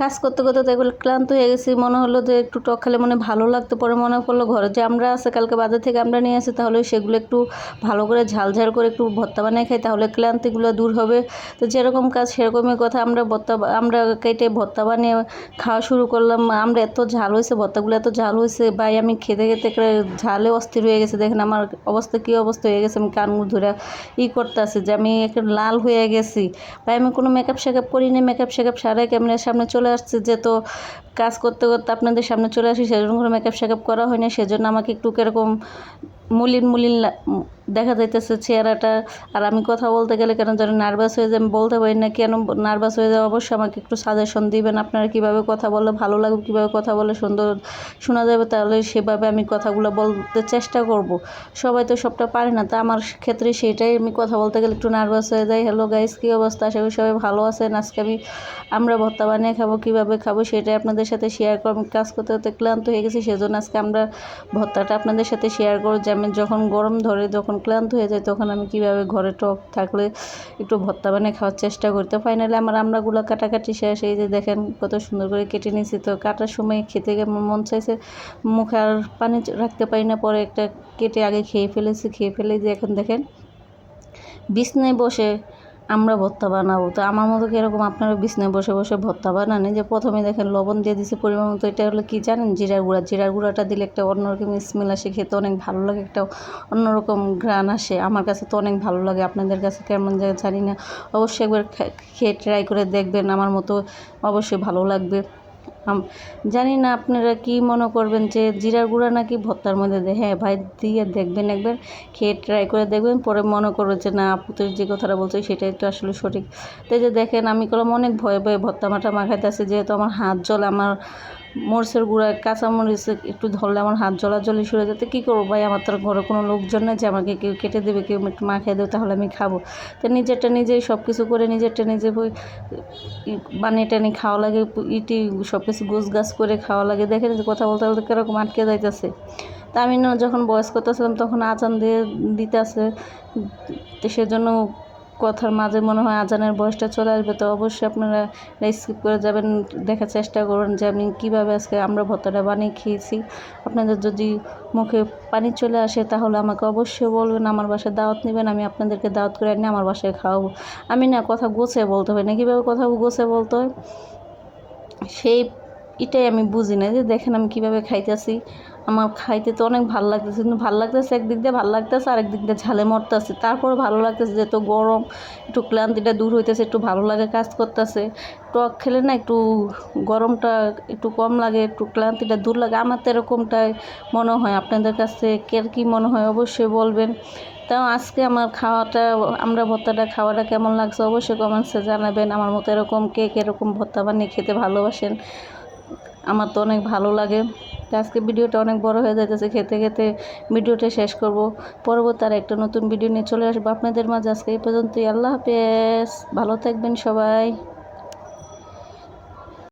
কাজ করতে করতে তো এগুলো ক্লান্ত হয়ে গেছি, মনে হলো যে একটু টক খেলে মনে ভালো লাগতো। পরে মনে পড়লো ঘরে যে আমরা আছে কালকে বাজার থেকে আমরা নিয়ে আসি, তাহলে সেগুলো একটু ভালো করে ঝাল ঝাল করে একটু ভর্তা বানিয়ে খাই, তাহলে ক্লান্তিগুলো দূর হবে। তো যেরকম কাজ সেরকমই কথা, আমরা কেটে ভর্তা বানিয়ে খাওয়া শুরু করলাম। আমরা এত ঝাল হয়েছে, ভর্তাগুলো এত ঝাল হয়েছে ভাই, আমি খেতে খেতে ঝালে অস্থির হয়ে গেছে। দেখেন আমার অবস্থা কী অবস্থা হয়ে গেছে, আমি কান মুখ ধরে করতে আসি যে আমি একটু লাল হয়ে গেছি ভাই। আমি কোনো মেকআপ শেকআপ করিনি, মেকআপ শেকআপ সারাই ক্যামেরার সামনে চলে আসছে, যে তো কাজ করতে করতে আপনাদের সামনে চলে আসি, সেজন্য কোনো মেকআপ শেকআপ করা হয়নি। সেজন্য আমাকে একটু কীরকম মলিন মলিন দেখা যাইতেছে চেহারাটা। আর আমি কথা বলতে গেলে কেন যেন নার্ভাস হয়ে যায়, আমি বলতে পারি না কেন নার্ভাস হয়ে যায়। অবশ্যই আমাকে একটু সাজেশন দিবেন, আপনারা কীভাবে কথা বললে ভালো লাগবে, কীভাবে কথা বললে সুন্দর শোনা যাবে, তাহলে সেভাবে আমি কথাগুলো বলতে চেষ্টা করব। সবাই তো সবটা পারে না, তা আমার ক্ষেত্রে সেটাই, আমি কথা বলতে গেলে একটু নার্ভাস হয়ে যাই। হ্যালো গাইস, কী অবস্থা? আশা করি সবাই ভালো আছেন। আজকে আমরা ভর্তা বানিয়ে খাবো, কীভাবে খাবো সেটাই আপনাদের সাথে শেয়ার করব। আমি কাজ করতে করতে ক্লান্ত হয়ে গেছি, সেজন্য আজকে আমরা ভর্তাটা আপনাদের সাথে শেয়ার করব। যে আমি যখন গরম ধরে, যখন ক্লান্ত হয়ে যায়, তখন আমি কীভাবে ঘরে টক থাকলে একটু ভর্তা বানিয়ে খাওয়ার চেষ্টা করি। তো ফাইনালি আমার আমড়াগুলো কাটাকাটি শেষ। এই যে দেখেন কত সুন্দর করে কেটে নিয়েছি। তো কাটার সময় খেতে গিয়ে মন চাইছে, মুখে আর পানি রাখতে পারি না, পরে একটা কেটে আগে খেয়ে ফেলেছি। খেয়ে ফেলে যে এখন দেখেন বিছনায় বসে আমরা ভর্তা বানাবো। তো আমার মতো কীরকম আপনারা বিছনায় বসে বসে ভর্তা বানান? যে প্রথমে দেখেন লবণ দিয়ে দিছি পরিমাণ মতো। এটা হলো কি জানেন? জিরার গুঁড়া। জিরার গুঁড়াটা দিলে একটা অন্যরকম স্মেল আসে, খেতে অনেক ভালো লাগে, একটা অন্যরকম ঘ্রাণ আসে। আমার কাছে তো অনেক ভালো লাগে, আপনাদের কাছে কেমন যায় জানি না। অবশ্যই একবার খেয়ে ট্রাই করে দেখবেন, আমার মতো অবশ্যই ভালো লাগবে। জানি না আপনারা কি মনে করবেন যে জিরার গুঁড়া নাকি ভর্তার মধ্যে দেয়। হ্যাঁ ভাই, দিয়ে দেখবেন, একবার খেয়ে ট্রাই করে দেখবেন, পরে মনে করবেন যে না, আপু তো যে কথাটা বলছে সেটাই তো আসলে সঠিক। তো এই যে দেখেন আমি করলাম অনেক ভয়ে ভয়ে ভর্তা মাটা মাখাইতেছি, যেহেতু আমার হাত জ্বলে। আমার মরিচের গুঁড়া, কাঁচামরিচ একটু ধরলে আমার হাত জ্বলাজ্বলি শুরু হয়ে যেতে। কী করবো ভাই, আমার তো ঘরে কোনো লোকজন নেই যে আমাকে কেউ কেটে দেবে, কেউ একটু মাখিয়ে দেবে, তাহলে আমি খাবো। তো নিজেরটা নিজেই সব কিছু করে, নিজেরটা নিজে বানিয়ে টানি খাওয়া লাগে, সব কিছু গোছ গাছ করে খাওয়া লাগে। দেখেন যে কথা বলতে বলতে কীরকম আটকে যাইতেছে। তা আমি না যখন বয়স করতেছিলাম তখন আজান দিতে আসে, তো সেজন্য কথার মাঝে মনে হয় আজানের বয়সটা চলে আসবে। তো অবশ্যই আপনারা স্কিপ করে যাবেন, দেখার চেষ্টা করুন যে আমি কীভাবে আজকে আমরা ভর্তাটা বানিয়ে খেয়েছি। আপনাদের যদি মুখে পানি চলে আসে তাহলে আমাকে অবশ্যই বলবেন, আমার বাসায় দাওয়াত নেবেন, আমি আপনাদেরকে দাওয়াত করে এনে আমার বাসায় খাওয়াবো। আমি না কথা গুছিয়ে বলতে হয় না, কীভাবে কথা গুছিয়ে বলতে হয় এটাই আমি বুঝি না। যে দেখেন আমি কীভাবে খাইতেছি, আমার খাইতে তো অনেক ভালো লাগতেছে, কিন্তু ভালো লাগতেছে একদিক দিয়ে, ভালো লাগতেছে আরেক দিক দিয়ে ঝালে মরতেছে। তারপরে ভালো লাগতেছে, যেহেতু গরম একটু ক্লান্তিটা দূর হইতেছে, একটু ভালো লাগে, কাজ করতেছে। টক খেলে না একটু গরমটা একটু কম লাগে, একটু ক্লান্তিটা দূর লাগে। আমার তো এরকমটাই মনে হয়। আপনাদের কাছে কী মনে হয় অবশ্যই বলবেন। তাও আজকে আমার আমরা ভর্তাটা খাওয়াটা কেমন লাগছে অবশ্যই কমেন্টসে জানাবেন। আমার মতো এরকম কে এরকম ভর্তা বানিয়ে খেতে ভালোবাসেন, আমার তো অনেক ভালো লাগে। তো আজকে ভিডিওটা অনেক বড় হয়ে যাইতেছে, খেতে খেতে ভিডিওটা শেষ করব। পরবর্তী আর একটা নতুন ভিডিও নিয়ে চলে আসবো আপনাদের মাঝে। আজকে এই পর্যন্তই। আল্লাহ হাফেজ, ভালো থাকবেন সবাই।